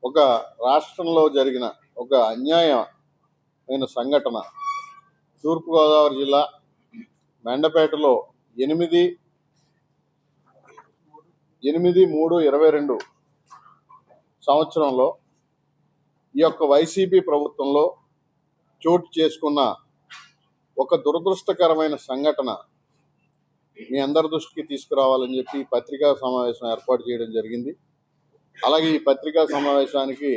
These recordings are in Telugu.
ఒక రాష్ట్రంలో జరిగిన ఒక అన్యాయమైన సంఘటన తూర్పుగోదావరి జిల్లా మెండపేటలో 8/3/22 సంవత్సరంలో ఈ యొక్క వైసీపీ ప్రభుత్వంలో చోటు చేసుకున్న ఒక దురదృష్టకరమైన సంఘటన మీ అందరి దృష్టికి తీసుకురావాలని చెప్పి పత్రికా సమావేశం ఏర్పాటు చేయడం జరిగింది. అలాగే ఈ పత్రికా సమావేశానికి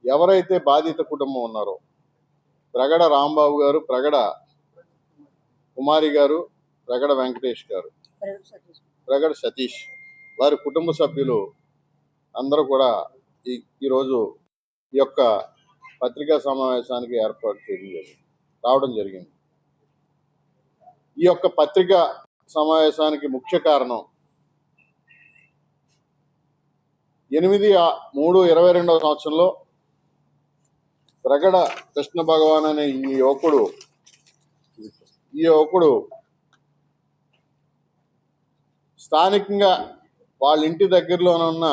ఎవరైతే బాధిత కుటుంబం ఉన్నారో ప్రగడ రాంబాబు గారు, ప్రగడ కుమారి గారు, ప్రగడ వెంకటేష్ గారు, ప్రగడ సతీష్ వారి కుటుంబ సభ్యులు అందరూ కూడా ఈరోజు ఈ యొక్క పత్రికా సమావేశానికి ఏర్పాటు రావడం జరిగింది. ఈ యొక్క పత్రికా సమావేశానికి ముఖ్య కారణం 8/3/22 సంవత్సరంలో ప్రగడ కృష్ణ భగవాన్ అనే ఈ యువకుడు స్థానికంగా వాళ్ళ ఇంటి దగ్గరలోనే ఉన్న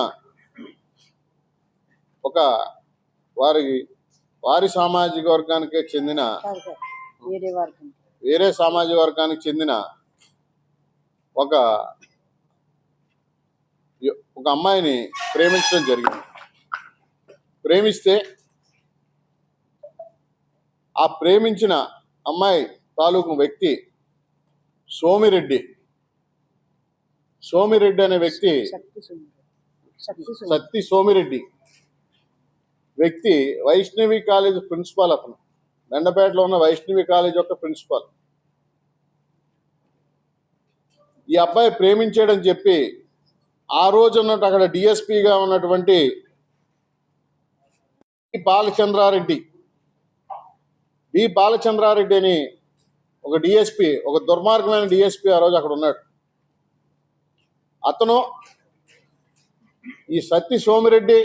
ఒక వారి సామాజిక వర్గానికే చెందిన వేరే సామాజిక వర్గానికి చెందిన ఒక అమ్మాయిని ప్రేమించడం జరిగింది. ప్రేమిస్తే ఆ ప్రేమించిన అమ్మాయి తాలూకు వ్యక్తి సోమిరెడ్డి అనే వ్యక్తి, సత్తి సోమిరెడ్డి వ్యక్తి వైష్ణవి కాలేజ్ ప్రిన్సిపాల్. అతను మెండపేటలో ఉన్న వైష్ణవి కాలేజ్ యొక్క ప్రిన్సిపాల్. ఈ అబ్బాయి ప్రేమించాడని చెప్పి ఆ రోజు ఉన్నట్టు అక్కడ డిఎస్పీగా ఉన్నటువంటి బి బాలచంద్రారెడ్డి అని ఒక డిఎస్పీ, ఒక దుర్మార్గమైన డిఎస్పీ ఆ రోజు అక్కడ ఉన్నాడు. అతను ఈ సత్తి సోమిరెడ్డి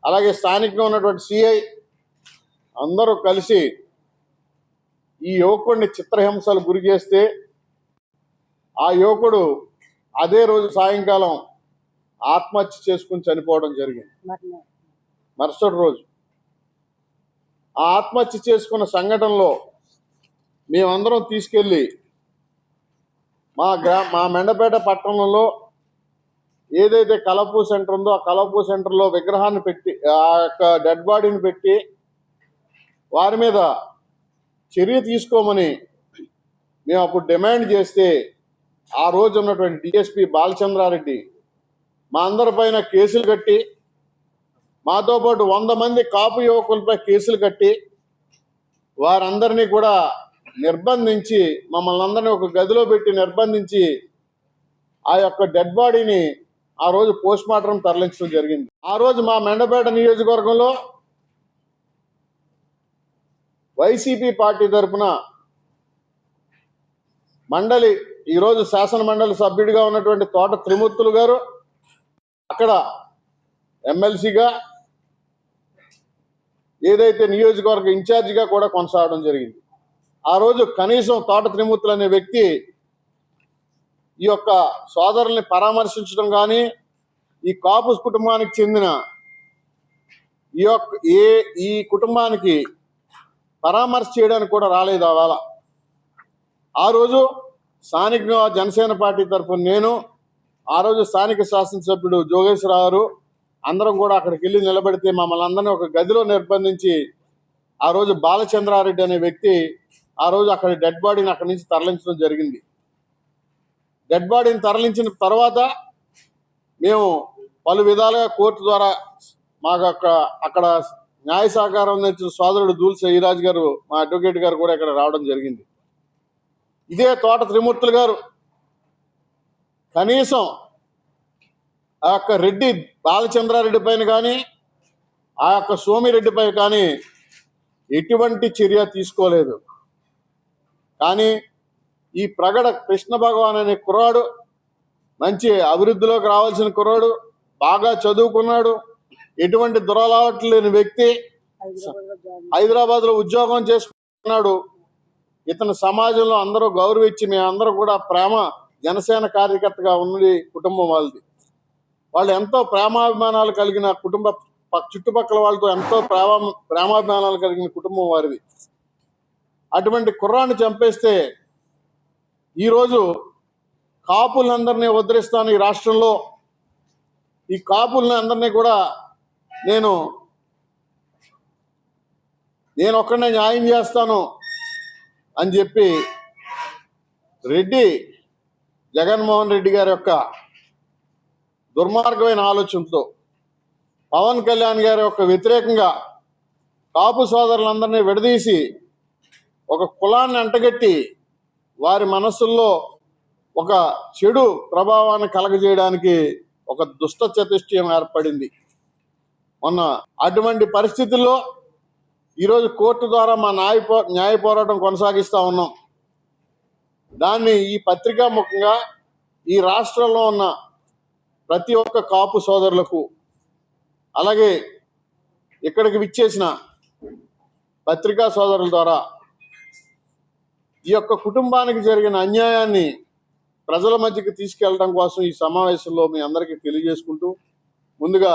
అలాగే స్థానికంగా ఉన్నటువంటి సిఐ అందరూ కలిసి ఈ యువకుడిని చిత్రహింసలు గురి చేస్తే ఆ యువకుడు అదే రోజు సాయంకాలం ఆత్మహత్య చేసుకుని చనిపోవడం జరిగింది. మరుసటి రోజు ఆ ఆత్మహత్య చేసుకున్న సంఘటనలో మేమందరం తీసుకెళ్ళి మా మెండపేట పట్టణంలో ఏదైతే కలపూ సెంటర్ ఉందో ఆ కలపూ సెంటర్లో విగ్రహాన్ని పెట్టి ఆ యొక్క డెడ్ బాడీని పెట్టి వారి మీద చర్య తీసుకోమని మేము అప్పుడు డిమాండ్ చేస్తే ఆ రోజు ఉన్నటువంటి డిఎస్పీ బాలచంద్రారెడ్డి మా అందరిపైన కేసులు కట్టి, మాతో పాటు 100 మంది కాపు యువకులపై కేసులు కట్టి వారందరినీ కూడా నిర్బంధించి, మమ్మల్ని అందరినీ ఒక గదిలో పెట్టి నిర్బంధించి ఆ యొక్క డెడ్ బాడీని ఆ రోజు పోస్ట్ మార్టం తరలించడం జరిగింది. ఆ రోజు మా మెండపేట నియోజకవర్గంలో వైసీపీ పార్టీ తరఫున మండలి, ఈరోజు శాసన మండలి సభ్యుడిగా ఉన్నటువంటి తోట త్రిమూర్తులు గారు అక్కడ ఎమ్మెల్సీగా ఏదైతే నియోజకవర్గ ఇన్ఛార్జిగా కూడా కొనసాగడం జరిగింది. ఆ రోజు కనీసం తోట త్రిమూర్తులు అనే వ్యక్తి ఈ యొక్క సోదరుల్ని పరామర్శించడం కానీ, ఈ కాపు కుటుంబానికి చెందిన ఈ కుటుంబానికి పరామర్శ చేయడానికి కూడా రాలేదు. అవాళ ఆ రోజు స్థానికంగా జనసేన పార్టీ తరఫున నేను, ఆ రోజు స్థానిక శాసనసభ్యుడు జోగేశ్వరరావు గారు అందరం కూడా అక్కడికి వెళ్ళి నిలబడితే మమ్మల్ని అందరినీ ఒక గదిలో నిర్బంధించి ఆ రోజు బాలచంద్రారెడ్డి అనే వ్యక్తి ఆ రోజు అక్కడ డెడ్ బాడీని అక్కడి నుంచి తరలించడం జరిగింది. డెడ్ బాడీని తరలించిన తర్వాత మేము పలు విధాలుగా కోర్టు ద్వారా మాకు అక్కడ న్యాయ సహకారం అందించిన సోదరుడు దూల్ సయ్యరాజ్ గారు, మా అడ్వకేట్ గారు కూడా ఇక్కడ రావడం జరిగింది. ఇదే తోట త్రిమూర్తులు గారు కనీసం ఆ యొక్క రెడ్డి బాలచంద్రారెడ్డి పైన కానీ, ఆ యొక్క సోమిరెడ్డిపై కానీ ఎటువంటి చర్య తీసుకోలేదు. కానీ ఈ ప్రగడ కృష్ణ భగవాన్ అనే కుర్రాడు మంచి అభివృద్ధిలోకి రావాల్సిన కుర్రాడు, బాగా చదువుకున్నాడు, ఎటువంటి దురలవాట్లు లేని వ్యక్తి, హైదరాబాద్లో ఉద్యోగం చేసుకున్నాడు. ఇతను సమాజంలో అందరూ గౌరవించి మేమందరూ కూడా ప్రేమ జనసేన కార్యకర్తగా ఉన్నది కుటుంబం వాళ్ళది. వాళ్ళు ఎంతో ప్రేమాభిమానాలు కలిగిన కుటుంబ చుట్టుపక్కల వాళ్ళతో ఎంతో ప్రేమాభిమానాలు కలిగిన కుటుంబం వారిది. అటువంటి కుర్రాన్ని చంపేస్తే ఈరోజు కాపులందరినీ ఉద్ధరిస్తాను ఈ రాష్ట్రంలో, ఈ కాపుల్ని అందరినీ కూడా నేను ఒక్కడనే న్యాయం చేస్తాను అని చెప్పి జగన్మోహన్ రెడ్డి గారి యొక్క దుర్మార్గమైన ఆలోచనతో పవన్ కళ్యాణ్ గారి యొక్క వ్యతిరేకంగా కాపు సోదరులందరినీ విడదీసి ఒక కులాన్ని అంటగట్టి వారి మనస్సుల్లో ఒక చెడు ప్రభావాన్ని కలగజేయడానికి ఒక దుష్ట చతుష్టయం ఏర్పడింది మొన్న. అటువంటి పరిస్థితుల్లో ఈరోజు కోర్టు ద్వారా మా న్యాయ పోరాటం కొనసాగిస్తూ ఉన్నాం. దాన్ని ఈ పత్రికా ముఖంగా ఈ రాష్ట్రంలో ఉన్న ప్రతి ఒక్క కాపు సోదరులకు, అలాగే ఇక్కడికి విచ్చేసిన పత్రికా సోదరుల ద్వారా ఈ యొక్క కుటుంబానికి జరిగిన అన్యాయాన్ని ప్రజల మధ్యకి తీసుకెళ్లడం కోసం ఈ సమావేశంలో మీ అందరికీ తెలియజేసుకుంటూ, ముందుగా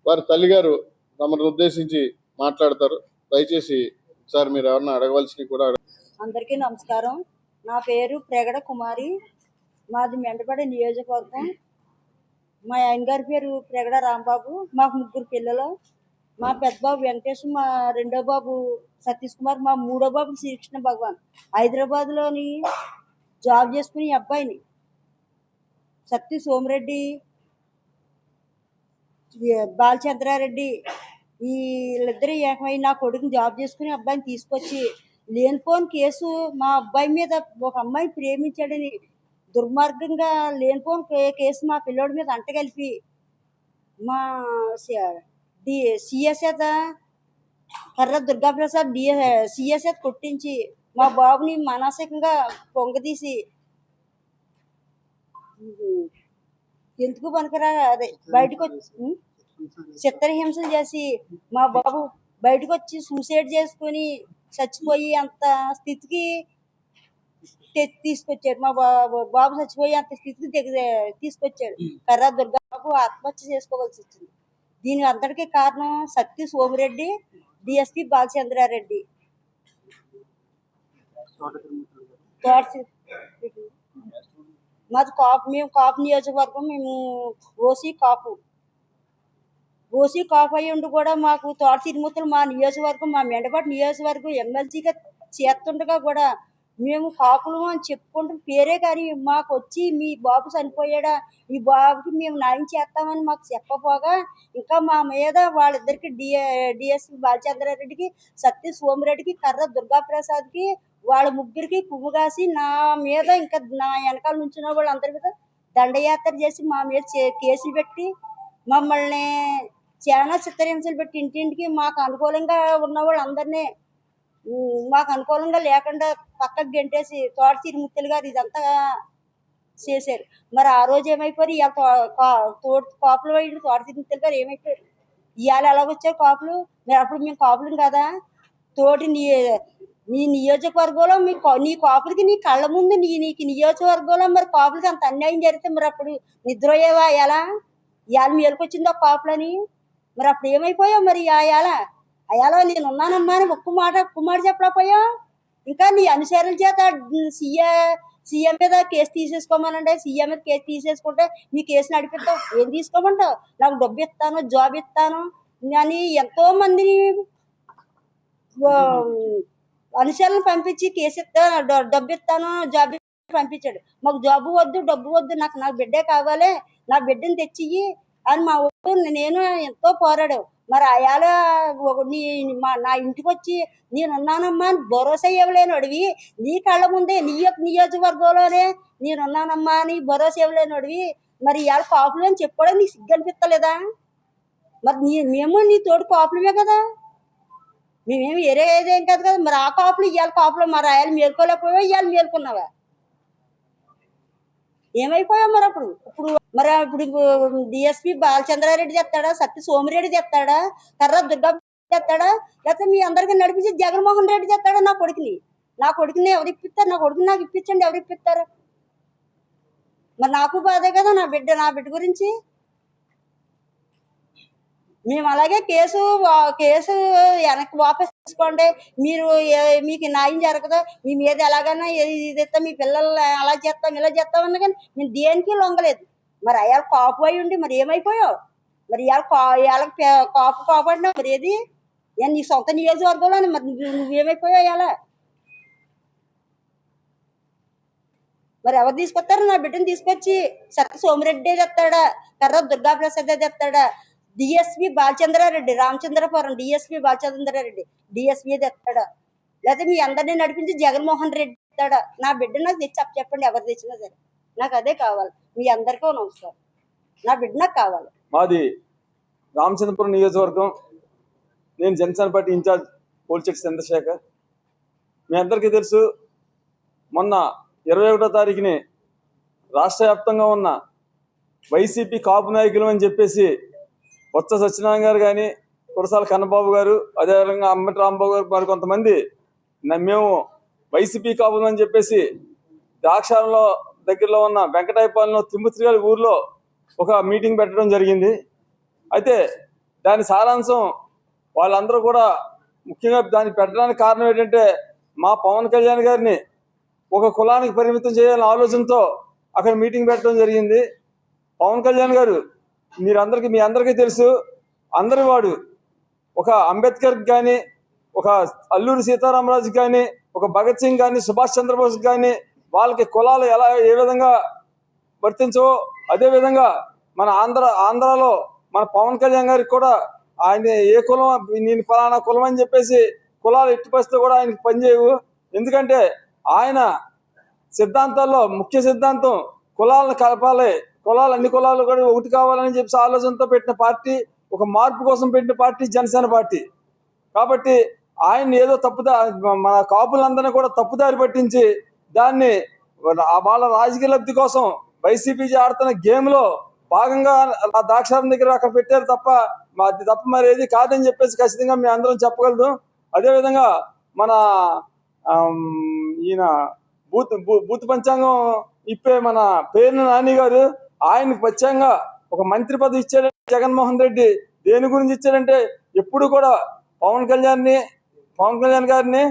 వారి తల్లిగారు తమను ఉద్దేశించి మాట్లాడతారు. దయచేసి ఒకసారి మీరు ఎవరన్నా అడగవలసినవి కూడా అందరికీ నమస్కారం. నా పేరు ప్రేగడ కుమారి. మాది మెండపడి నియోజకవర్గం. మా ఆయన గారి పేరు ప్రేగడ రాంబాబు. మాకు 3 పిల్లలు. మా పెద్ద బాబు వెంకటేష్, మా రెండో బాబు సతీష్ కుమార్, మా మూడో బాబు శ్రీకృష్ణ భగవాన్. హైదరాబాద్లోని జాబ్ చేసుకుని అబ్బాయిని సత్తి సోమిరెడ్డి, బాలచంద్రారెడ్డి వీళ్ళిద్దరూ ఏకమై నా కొడుకుని జాబ్ చేసుకుని అబ్బాయిని తీసుకొచ్చి లేనిపోని కేసు మా అబ్బాయి మీద, ఒక అమ్మాయిని ప్రేమించాడని దుర్మార్గంగా లేనిపోని కేసు మా పిల్లోడి మీద అంటగలిపి మా సిఎస్ కర్ర దుర్గాప్రసాద్ సిఎస్ కొట్టించి మా బాబుని మానసికంగా పొంగదీసి ఎందుకు పనికిరా అదే బయటకు వచ్చి చిత్రహింసలు చేసి మా బాబు బయటకు వచ్చి సూసైడ్ చేసుకొని చచ్చిపోయి అంత స్థితికి తీసుకొచ్చాడు. మా బాబు చచ్చిపోయి అంత స్థితికి తీసుకొచ్చాడు. కర్ర దుర్గాబాబు ఆత్మహత్య చేసుకోవాల్సి వచ్చింది. దీని అంతటికీ కారణం సత్తి సోమిరెడ్డి, డిఎస్పి బాలచంద్రారెడ్డి. మాది కాపు, మేము కాపు నియోజకవర్గం. మేము ఓసీ కాపు అయ్యి ఉండి కూడా మాకు తోట తిరుమూర్తులు మా నియోజకవర్గం, మా మెండపాటి నియోజకవర్గం ఎమ్మెల్సీగా చేస్తుండగా కూడా మేము కాపులు అని చెప్పుకుంటాం పేరే, కానీ మాకు వచ్చి మీ బాబు చనిపోయాడా, ఈ బాబుకి మేము న్యాయం చేస్తామని మాకు చెప్పపోగా ఇంకా మా మీద వాళ్ళిద్దరికి డిఎస్పి బాలచంద్రారెడ్డికి, సత్య సోమిరెడ్డికి, కర్ర దుర్గాప్రసాద్కి, వాళ్ళ ముగ్గురికి కుమ్ముగాసి నా మీద ఇంకా నా వెనకాల నుంచిన వాళ్ళందరి మీద దండయాత్ర చేసి మా మీద కేసులు పెట్టి మమ్మల్ని చాలా చిత్రహింసలు పెట్టి ఇంటింటికి మాకు అనుకూలంగా ఉన్న వాళ్ళందరినీ మాకు అనుకూలంగా లేకుండా పక్కకు గెంటేసి తోట తిరుమూర్తులు గారు ఇదంతా చేశారు. మరి ఆ రోజు ఏమైపోయారు, కాపులు అయ్యి తోట తిరుమూర్తులు గారు ఏమైపోయారు, ఇవాళ ఎలాగొచ్చారు కాపులు? మరి అప్పుడు మేము కాపులం కదా. తోటి నీ నియోజకవర్గంలో నీ కాపులకి నీ కళ్ళ ముందు నీకు నియోజకవర్గంలో మరి కాపులకి అంత అన్యాయం జరిగితే మరి అప్పుడు నిద్రపోయేవా? ఎలా ఇవాళ మేలుకొచ్చిందో కాపులని? మరి అప్పుడు ఏమైపోయావు? మరి అయాలో నేను ఉన్నానమ్మా అని ఒక్క మాట చెప్పలేకపోయావు. ఇంకా నీ అనుచరుల చేత సీఎం మీద కేసు తీసేసుకోమనండి. సీఎం మీద కేసు తీసేసుకుంటే నీ కేసు నడిపిస్తావు. ఏం తీసుకోమంటావు? నాకు డబ్బు ఇస్తాను, జాబ్ ఇస్తాను అని ఎంతో మందిని అనుచరులను పంపించి కేసు ఇస్తాను, డబ్బు ఇస్తాను, జాబ్ పంపించాడు. మాకు జాబు వద్దు, డబ్బు వద్దు, నాకు బిడ్డే కావాలి, నా బిడ్డని తెచ్చియ్యి అని మా ఊరు నేను ఎంతో పోరాడావు. మరి అయాల నా ఇంటికి వచ్చి నేనున్నానమ్మా అని భరోసా ఇవ్వలేను అడివి, నీ కళ్ళ ముందే నీ యొక్క నియోజకవర్గంలోనే నేనున్నానమ్మా అని భరోసా ఇవ్వలేను అడివి, మరి ఇవాళ కాపులు అని చెప్పడం నీకు సిగ్గు అనిపిస్తలేదా? మరి మేము నీ తోడు కాపులమే కదా, మేమేమి ఏదేం కాదు కదా. మరి ఆ కాపులు ఇవాళ కాపులు మరి అయాలు మేల్కోలేకపోయావా? ఇవాళ మేల్కొన్నావా? ఏమైపోయావు? మరి ఇప్పుడు డిఎస్పి బాలచంద్రారెడ్డి చెప్తాడా, సత్య సోమిరెడ్డి చెప్తాడా, కర్ర దుర్గా చెప్తాడా, లేకపోతే మీ అందరికీ నడిపించి జగన్మోహన్ రెడ్డి చెప్తాడా? నా కొడుకుని ఎవరు ఇప్పిస్తారు? నా కొడుకుని నాకు ఇప్పించండి, ఎవరు ఇప్పిస్తారు? మరి నాకు బాధే కదా నా బిడ్డ గురించి. మేము అలాగే కేసు వెనక్కి వాపస్ తీసుకోండి, మీరు మీకు న్యాయం జరగదు, మీ మీద ఎలాగైనా ఇది ఇస్తాం, మీ పిల్లలు అలా చేస్తాం ఇలా చేస్తాం అన్న కానీ మేము దేనికి లొంగలేదు. మరి అయ్యాల కాపు అయి ఉండి మరి ఏమైపోయావు? మరి ఇవాళ కాపు కాపాడినావు మరి ఏది నీ సొంత నియోజకవర్గంలో మరి నువ్వేమైపోయావు ఇవాళ? మరి ఎవరు తీసుకొస్తారు? నా బిడ్డను తీసుకొచ్చి సత్య సోమిరెడ్డి తెస్తాడా, కర్ర దుర్గాప్రసాద్ తెస్తాడా, DSP Balachandra Reddy, Ramachandrapuram DSP Balachandra Reddy DSP తెస్తాడా, లేకపోతే మీ అందరినీ నడిపించి జగన్మోహన్ రెడ్డి తెస్తాడా? నా బిడ్డ నాకు తెచ్చి చెప్పండి, ఎవరు తెచ్చినా సరే నాకు అదే కావాలి. మీ అందరికీ నమస్కారం, నా బిడ్డ నాకు కావాలి. మాది రామచంద్రపురం నియోజకవర్గం. నేను జనసేన పార్టీ ఇన్ఛార్జ్ పోల్చెట్టి చంద్రశేఖర్. మీ అందరికీ తెలుసు, మొన్న 21వ తారీఖుని రాష్ట్ర వ్యాప్తంగా ఉన్న వైసీపీ కాపు నాయకులు అని చెప్పేసి బొత్స సత్యనారాయణ గారు కానీ, కురసాల కన్నబాబు గారు, అదేవిధంగా అమ్మటి రాంబాబు గారు, మరి కొంతమంది మేము వైసీపీ కాపులు అని చెప్పేసి ద్రాక్షారంలో దగ్గరలో ఉన్న వెంకటాయపాలెంలో తిమ్మత్రి గారి ఊర్లో ఒక మీటింగ్ పెట్టడం జరిగింది. అయితే దాని సారాంశం వాళ్ళందరూ కూడా ముఖ్యంగా దాన్ని పెట్టడానికి కారణం ఏంటంటే, మా పవన్ కళ్యాణ్ గారిని ఒక కులానికి పరిమితం చేయాలనే ఆలోచనతో అక్కడ మీటింగ్ పెట్టడం జరిగింది. పవన్ కళ్యాణ్ గారు మీ అందరికీ తెలుసు, అందరి వాడు. ఒక అంబేద్కర్కి కానీ, ఒక అల్లూరి సీతారామరాజుకి కానీ, ఒక భగత్ సింగ్ కానీ, సుభాష్ చంద్రబోస్కి కానీ వాళ్ళకి కులాలు ఏ విధంగా వర్తించవో అదేవిధంగా మన ఆంధ్రాలో మన పవన్ కళ్యాణ్ గారికి కూడా ఆయన ఏ కులం, నేను ఫలానా కులం అని చెప్పేసి కులాలు ఎట్టి పరిస్థితుల్లో కూడా ఆయనకి పనిచేయవు. ఎందుకంటే ఆయన సిద్ధాంతాల్లో ముఖ్య సిద్ధాంతం కులాలను కలపాలి, అన్ని కులాలు కూడా ఒకటి కావాలని చెప్పి ఆలోచనతో పెట్టిన పార్టీ, ఒక మార్పు కోసం పెట్టిన పార్టీ జనసేన పార్టీ. కాబట్టి ఆయన ఏదో మన కాపులందరినీ కూడా తప్పుదారి పట్టించి దాన్ని వాళ్ళ రాజకీయ లబ్ధి కోసం వైసీపీ ఆడుతున్న గేమ్లో భాగంగా ఆ ద్రాక్షారం దగ్గర అక్కడ పెట్టారు తప్ప మరి ఏది కాదని చెప్పేసి ఖచ్చితంగా మేము అందరం చెప్పగలదు. అదేవిధంగా మన ఈయన బూత్ పంచాంగం ఇప్పే మన పేర్ని నాని గారు, ఆయనకు ప్రత్యేకంగా ఒక మంత్రి పదవి ఇచ్చాడు జగన్మోహన్ రెడ్డి. దేని గురించి ఇచ్చాడంటే, ఎప్పుడు కూడా పవన్ కళ్యాణ్ గారిని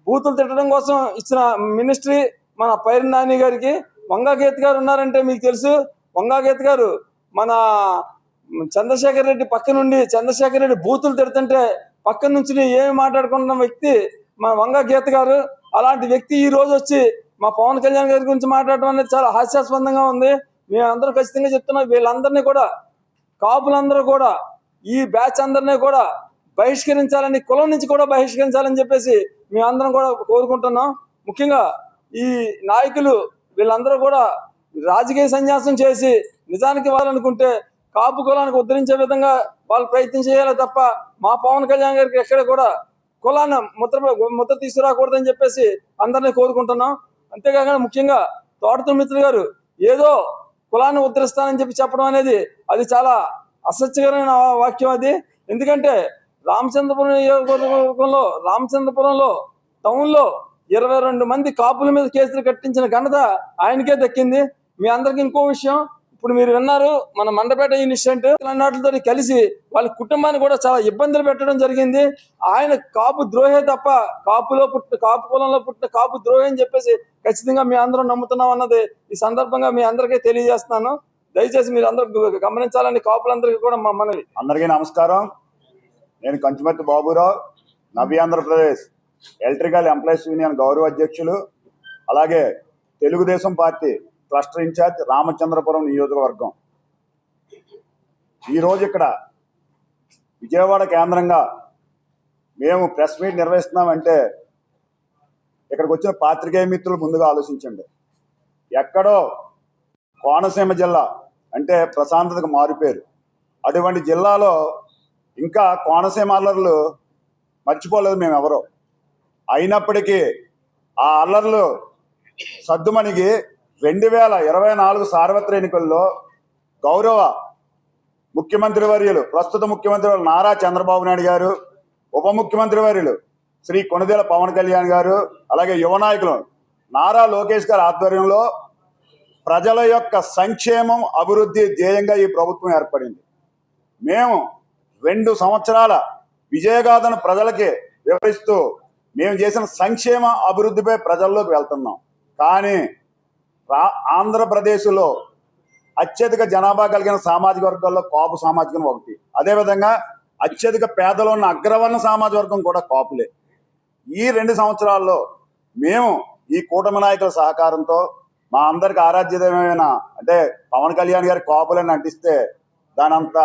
బూతులు తిట్టడం కోసం ఇచ్చిన మినిస్ట్రీ మన పేర్ని నాని గారికి. వంగాగీత గారు ఉన్నారంటే మీకు తెలుసు, వంగాగీత గారు మన చంద్రశేఖర్ రెడ్డి పక్క నుండి చంద్రశేఖర్ రెడ్డి బూతులు తిడుతుంటే పక్క నుంచి ఏమి మాట్లాడుకుంటున్న వ్యక్తి మన వంగాగీత గారు. అలాంటి వ్యక్తి ఈ రోజు వచ్చి మా పవన్ కళ్యాణ్ గారి గురించి మాట్లాడటం అనేది చాలా హాస్యాస్పదంగా ఉంది. మేము అందరూ ఖచ్చితంగా చెప్తున్నాం, వీళ్ళందరినీ కూడా కాపులందరూ కూడా ఈ బ్యాచ్ అందరినీ కూడా బహిష్కరించాలని, కులం నుంచి కూడా బహిష్కరించాలని చెప్పేసి మేము అందరం కూడా కోరుకుంటున్నాం. ముఖ్యంగా ఈ నాయకులు వీళ్ళందరూ కూడా రాజకీయ సన్యాసం చేసి నిజానికి వాళ్ళనుకుంటే కాపు కులానికి ఉద్ధరించే విధంగా వాళ్ళు ప్రయత్నం చేయాలి తప్ప మా పవన్ కళ్యాణ్ గారికి ఎక్కడ కూడా కులాన్ని ముద్ర తీసుకురాకూడదని చెప్పేసి అందరినీ కోరుకుంటున్నాం. అంతేకాకుండా ముఖ్యంగా తోటతూరి మిత్రులు గారు ఏదో కులాన్ని ఉద్ధరిస్తానని చెప్పడం అనేది అది చాలా అసత్యకరమైన వాక్యం అది. ఎందుకంటే రామచంద్రపురం నియోజకవర్గంలో రామచంద్రపురంలో టౌన్లో 22 మంది కాపుల మీద కేసులు కట్టించిన ఘనత ఆయనకే దక్కింది. మీ అందరికి ఇంకో విషయం, ఇప్పుడు మీరు విన్నారు, మన మండపేట ఇన్సిడెంట్ అన్నట్లతో కలిసి వాళ్ళ కుటుంబాన్ని కూడా చాలా ఇబ్బందులు పెట్టడం జరిగింది. ఆయన కాపు ద్రోహే తప్ప కాపు కులంలో పుట్టిన కాపు ద్రోహి అని చెప్పేసి ఖచ్చితంగా మీ అందరూ నమ్ముతున్నాం అన్నది ఈ సందర్భంగా మీ అందరికీ తెలియజేస్తున్నాను. దయచేసి మీరు అందరూ గమనించాలని కాపులందరికీ కూడా మా మనవి. అందరికీ నమస్కారం. నేను కంచుమర్తి బాబురావు, నవ్య ఆంధ్రప్రదేశ్ ఎలక్ట్రికల్ ఎంప్లాయీస్ యూనియన్ గౌరవ అధ్యక్షులు, అలాగే Telugu Desam party cluster incharge Ramachandrapuram నియోజకవర్గం. ఈరోజు ఇక్కడ విజయవాడ కేంద్రంగా మేము ప్రెస్ మీట్ నిర్వహిస్తున్నామంటే ఇక్కడికి వచ్చిన పాత్రికేయ మిత్రులు ముందుగా ఆలోచించండి. ఎక్కడో కోనసీమ జిల్లా అంటే ప్రశాంతతకు మారుపేరు, అటువంటి జిల్లాలో ఇంకా కోనసీమ అల్లర్లు మర్చిపోలేదు మేము ఎవరో. అయినప్పటికీ ఆ అల్లర్లు సద్దుమణిగి 2024 సార్వత్రిక ఎన్నికల్లో గౌరవ ముఖ్యమంత్రి వర్యులు, ప్రస్తుత ముఖ్యమంత్రి నారా చంద్రబాబు నాయుడు గారు, ఉప ముఖ్యమంత్రి వర్యులు శ్రీ కొణిదెల పవన్ కళ్యాణ్ గారు, అలాగే యువ నాయకులు నారా లోకేష్ గారి ఆధ్వర్యంలో ప్రజల యొక్క సంక్షేమం, అభివృద్ధి ధ్యేయంగా ఈ ప్రభుత్వం ఏర్పడింది. మేము 2 సంవత్సరాల విజయగాథను ప్రజలకి వివరిస్తూ మేము చేసిన సంక్షేమ అభివృద్ధిపై ప్రజల్లోకి వెళ్తున్నాం. కానీ ఆంధ్రప్రదేశ్లో అత్యధిక జనాభా కలిగిన సామాజిక వర్గాల్లో కాపు సామాజికం ఒకటి. అదేవిధంగా అత్యధిక పేదలు ఉన్న అగ్రవర్ణ సామాజిక వర్గం కూడా కాపులే. ఈ 2 సంవత్సరాల్లో మేము ఈ కూటమి నాయకుల సహకారంతో మా అందరికి ఆరాధ్యమైన అంటే పవన్ కళ్యాణ్ గారి కాపులని అంటిస్తే దానంత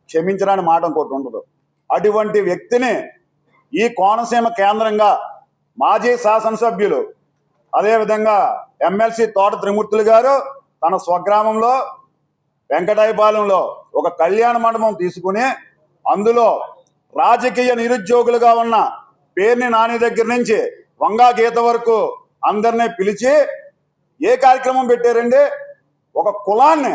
క్షమించడానికి మాట ఇంకోటి ఉండదు. అటువంటి వ్యక్తిని ఈ కోనసీమ కేంద్రంగా మాజీ శాసనసభ్యులు అదేవిధంగా ఎమ్మెల్సీ తోట త్రిమూర్తులు గారు తన స్వగ్రామంలో వెంకటాయపాలెంలో ఒక కళ్యాణ మండపం తీసుకుని అందులో రాజకీయ నిరుద్యోగులుగా ఉన్న పేర్ని నాని దగ్గర నుంచి వంగా గీత వరకు అందరినీ పిలిచి ఏ కార్యక్రమం పెట్టారండి? ఒక కులాన్ని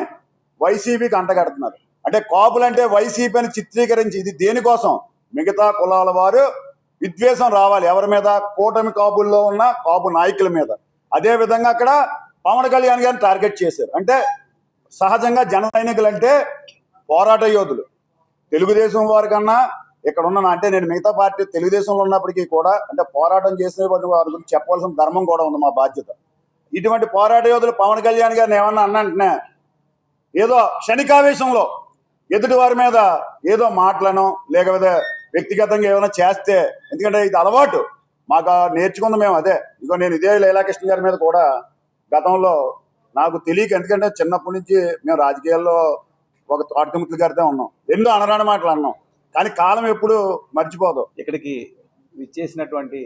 వైసీపీకి అంటగడుతున్నారు. అంటే కాపులంటే వైసీపీ అని చిత్రీకరించి ఇది దేనికోసం? మిగతా కులాల వారు విద్వేషం రావాలి ఎవరి మీద? కూటమి కాపుల్లో ఉన్న కాపు నాయకుల మీద. అదే విధంగా అక్కడ పవన్ కళ్యాణ్ గారిని టార్గెట్ చేశారు. అంటే సహజంగా జన సైనికులు అంటే పోరాట యోధులు. తెలుగుదేశం వారి కన్నా ఇక్కడ ఉన్న అంటే నేను మిగతా పార్టీ తెలుగుదేశంలో ఉన్నప్పటికీ కూడా అంటే పోరాటం చేసేటువంటి వారి గురించి చెప్పవలసిన ధర్మం కూడా ఉంది, మా బాధ్యత. ఇటువంటి పోరాట యోధులు పవన్ కళ్యాణ్ గారిని ఏమన్నా అన్నంటనే ఏదో క్షణికావేశంలో ఎదుటి వారి మీద ఏదో మాటలను లేకపోతే వ్యక్తిగతంగా ఏమైనా చేస్తే, ఎందుకంటే ఇది అలవాటు మాకు నేర్చుకుంది మేము. అదే ఇదిగో నేను ఇదే లీలాకృష్ణ గారి మీద కూడా గతంలో నాకు తెలియక, ఎందుకంటే చిన్నప్పటి నుంచి మేము రాజకీయాల్లో ఒక తోటముత్తుల గారితో ఉన్నాం, ఎన్నో అనరాని మాటలు అన్నాం, కానీ కాలం ఎప్పుడు మర్చిపోదు. ఇక్కడికి విచ్చేసినటువంటి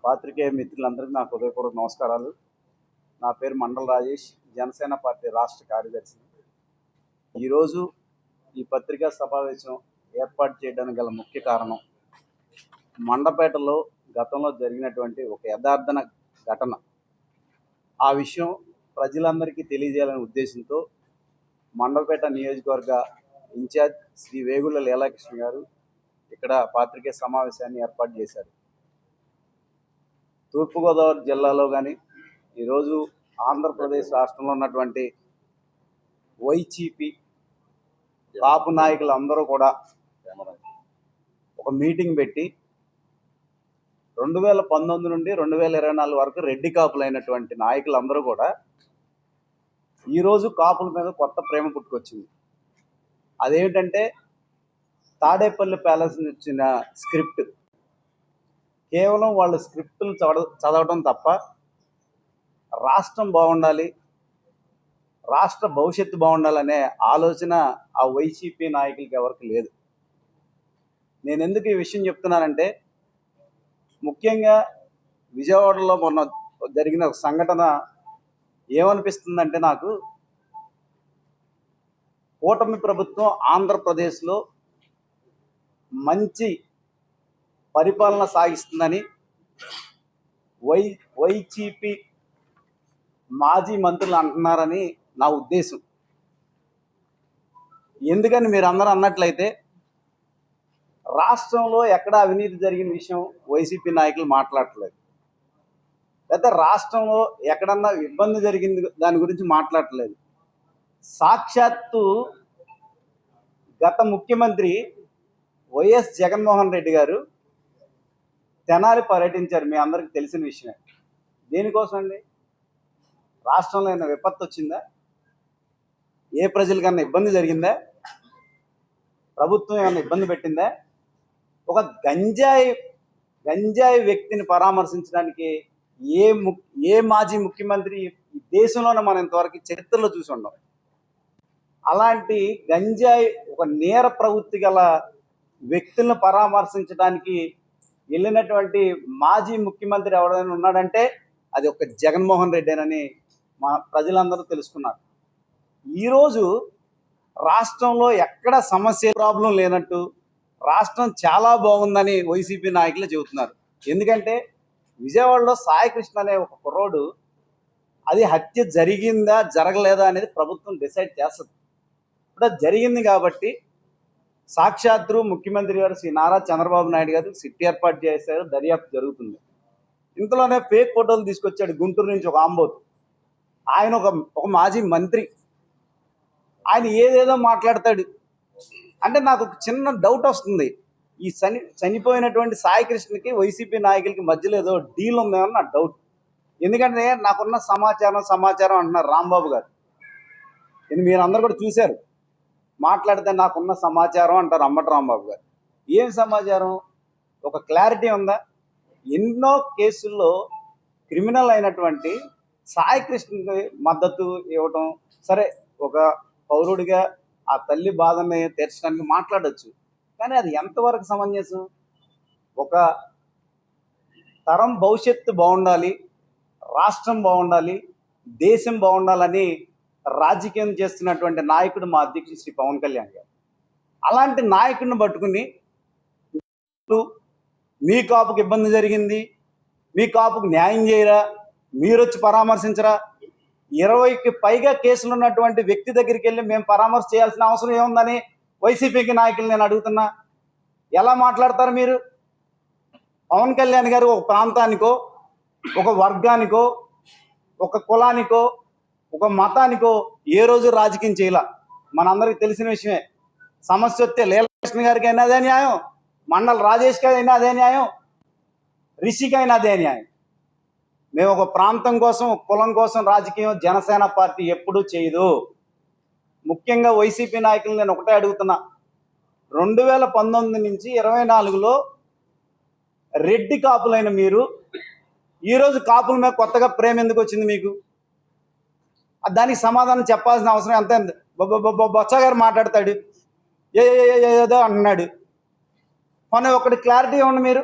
పాత్రికేయ మిత్రులందరికీ నాకు హృదయపూర్వక నమస్కారాలు. నా పేరు మండల రాజేష్, జనసేన పార్టీ రాష్ట్ర కార్యదర్శి. ఈరోజు ఈ పత్రికా సమావేశం ఏర్పాటు చేయడానికి గల ముఖ్య కారణం మండపేటలో గతంలో జరిగినటువంటి ఒక యథార్థన ఘటన. ఆ విషయం ప్రజలందరికీ తెలియజేయాలనే ఉద్దేశంతో మండపేట నియోజకవర్గ ఇన్ఛార్జ్ శ్రీ వేగుల లీలాకృష్ణ గారు ఇక్కడ పాత్రికేయ సమావేశాన్ని ఏర్పాటు చేశారు. తూర్పుగోదావరి జిల్లాలో కానీ ఈరోజు ఆంధ్రప్రదేశ్ రాష్ట్రంలో ఉన్నటువంటి వైసీపీ కాపు నాయకులు అందరూ కూడా ఒక మీటింగ్ పెట్టి 2019 నుండి 2024 వరకు రెడ్డి కాపులైనటువంటి నాయకులందరూ కూడా ఈరోజు కాపుల మీద కొత్త ప్రేమ పుట్టుకొచ్చింది. అదేమిటంటే తాడేపల్లి ప్యాలెస్ నుంచి వచ్చిన స్క్రిప్ట్. కేవలం వాళ్ళు స్క్రిప్టులు చదవడం తప్ప రాష్ట్రం బాగుండాలి, రాష్ట్ర భవిష్యత్తు బాగుండాలనే ఆలోచన ఆ వైసీపీ నాయకులకి ఎవరికి లేదు. నేను ఎందుకు ఈ విషయం చెప్తున్నానంటే, ముఖ్యంగా విజయవాడలో మొన్న జరిగిన ఒక సంఘటన ఏమనిపిస్తుందంటే, నాకు కూటమి ప్రభుత్వం ఆంధ్రప్రదేశ్లో మంచి పరిపాలన సాగిస్తుందని వైసీపీ మాజీ మంత్రులు అంటున్నారని నా ఉద్దేశం. ఎందుకని మీరు అందరూ అన్నట్లయితే రాష్ట్రంలో ఎక్కడ అవినీతి జరిగిన విషయం వైసీపీ నాయకులు మాట్లాడట్లేదు, లేదా రాష్ట్రంలో ఎక్కడన్నా ఇబ్బంది జరిగింది దాని గురించి మాట్లాడట్లేదు. సాక్షాత్తు గత ముఖ్యమంత్రి వైఎస్ జగన్మోహన్ రెడ్డి గారు తెనాలి పర్యటించారు, మీ అందరికీ తెలిసిన విషయమే. దేనికోసం అండి? రాష్ట్రంలో ఏమైనా విపత్తు వచ్చిందా? ఏ ప్రజలకన్నా ఇబ్బంది జరిగిందా? ప్రభుత్వం ఏమైనా ఇబ్బంది పెట్టిందా? ఒక గంజాయి వ్యక్తిని పరామర్శించడానికి ఏ మాజీ ముఖ్యమంత్రి ఈ దేశంలోనే మనం ఇంతవరకు చరిత్రలో చూసి ఉన్నాం. అలాంటి గంజాయి ఒక నేర ప్రవృత్తి గల వ్యక్తులను పరామర్శించడానికి వెళ్ళినటువంటి మాజీ ముఖ్యమంత్రి ఎవరైనా ఉన్నాడంటే అది ఒక జగన్మోహన్ రెడ్డేనని మా ప్రజలందరూ తెలుసుకున్నారు. ఈరోజు రాష్ట్రంలో ఎక్కడ సమస్య ప్రాబ్లం లేనట్టు రాష్ట్రం చాలా బాగుందని వైసీపీ నాయకులు చెబుతున్నారు. ఎందుకంటే విజయవాడలో సాయికృష్ణ అనే ఒక కుర్రోడు, అది హత్య జరిగిందా జరగలేదా అనేది ప్రభుత్వం డిసైడ్ చేస్తుంది. ఇప్పుడు అది జరిగింది కాబట్టి సాక్షాత్తు ముఖ్యమంత్రి గారు శ్రీ నారా చంద్రబాబు నాయుడు గారు సిట్ ఏర్పాటు చేశారు, దర్యాప్తు జరుగుతుంది. ఇంతలోనే ఫేక్ ఫోటోలు తీసుకొచ్చాడు గుంటూరు నుంచి ఒక ఆంబోతు. ఆయన ఒక మాజీ మంత్రి, ఆయన ఏదేదో మాట్లాడతాడు. అంటే నాకు ఒక చిన్న డౌట్ వస్తుంది. ఈ చనిపోయినటువంటి సాయి కృష్ణకి వైసీపీ నాయకులకి మధ్యలో ఏదో డీల్ ఉందేమో నా డౌట్. ఎందుకంటే నాకున్న సమాచారం అంటున్నారు రాంబాబు గారు. ఇది మీరు అందరు కూడా చూశారు. మాట్లాడితే నాకున్న సమాచారం అంటారు అంబటి రాంబాబు గారు. ఏం సమాచారం? ఒక క్లారిటీ ఉందా? ఎన్నో కేసుల్లో క్రిమినల్ అయినటువంటి సాయి కృష్ణకి మద్దతు ఇవ్వటం సరే, ఒక పౌరుడిగా ఆ తల్లి బాధని తీర్చడానికి మాట్లాడొచ్చు. కానీ అది ఎంతవరకు సమంజసం? ఒక తరం భవిష్యత్తు బాగుండాలి, రాష్ట్రం బాగుండాలి, దేశం బాగుండాలని రాజకీయం చేస్తున్నటువంటి నాయకుడు మా అధ్యక్షుడు శ్రీ పవన్ కళ్యాణ్ గారు. అలాంటి నాయకుడిని పట్టుకుని మీ కాపుకి ఇబ్బంది జరిగింది, మీ కాపుకు న్యాయం చేయరా, మీరు వచ్చి పరామర్శించరా, 20కి పైగా కేసులు ఉన్నటువంటి వ్యక్తి దగ్గరికి వెళ్ళి మేము పరామర్శ చేయాల్సిన అవసరం ఏముందని వైసీపీకి నాయకులు నేను అడుగుతున్నా. ఎలా మాట్లాడతారు మీరు? పవన్ కళ్యాణ్ గారు ఒక ప్రాంతానికో, ఒక వర్గానికో, ఒక కులానికో, ఒక మతానికో ఏ రోజు రాజకీయం చేయాల మనందరికీ తెలిసిన విషయమే. సమస్య వస్తే లీలాకృష్ణ గారికి అయినా అదే న్యాయం, మండల రాజేష్ గారు అయినా అదే న్యాయం, రిషికి అయినా అదే న్యాయం. మేము ఒక ప్రాంతం కోసం, ఒక కులం కోసం రాజకీయం జనసేన పార్టీ ఎప్పుడూ చేయదు. ముఖ్యంగా వైసీపీ నాయకులు నేను ఒకటే అడుగుతున్నా, 2019 నుంచి 24లో రెడ్డి కాపులైన మీరు ఈరోజు కాపుల మీద కొత్తగా ప్రేమ ఎందుకు వచ్చింది మీకు? దానికి సమాధానం చెప్పాల్సిన అవసరం ఎంత? బొత్స గారు మాట్లాడతాడు, ఏదో అన్నాడు. మన ఒకటి క్లారిటీ ఇవ్వండి.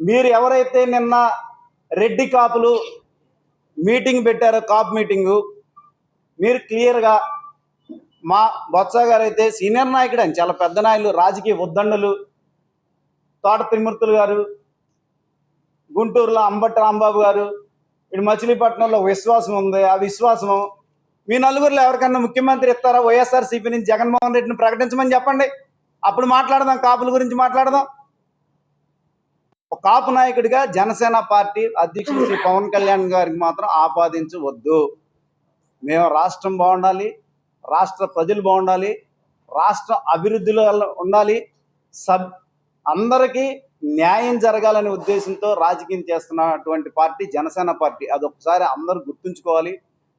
మీరు ఎవరైతే నిన్న రెడ్డి కాపులు మీటింగ్ పెట్టారో, కాపు మీటింగు, మీరు క్లియర్గా మా బొత్స గారు అయితే సీనియర్ నాయకుడు, అని చాలా పెద్ద నాయకులు, రాజకీయ ఉద్దండులు, తోట త్రిమూర్తులు గారు, గుంటూరులో అంబటి రాంబాబు గారు, ఇటు మచిలీపట్నంలో విశ్వాసం ఉంది. ఆ విశ్వాసం మీ నలుగురిలో ఎవరికన్నా ముఖ్యమంత్రి ఇస్తారా? వైఎస్ఆర్సీపీ నుంచి జగన్మోహన్ రెడ్డిని ప్రకటించమని చెప్పండి, అప్పుడు మాట్లాడదాం, కాపుల గురించి మాట్లాడదాం. ఒక కాపు నాయకుడిగా జనసేన పార్టీ అధ్యక్షుడు శ్రీ పవన్ కళ్యాణ్ గారికి మాత్రం ఆపాదించవద్దు. మేము రాష్ట్రం బాగుండాలి, రాష్ట్ర ప్రజలు బాగుండాలి, రాష్ట్ర అభివృద్ధిలో ఉండాలి, అందరికీ న్యాయం జరగాలనే ఉద్దేశంతో రాజకీయం చేస్తున్నటువంటి పార్టీ జనసేన పార్టీ. అదొకసారి అందరూ గుర్తుంచుకోవాలి.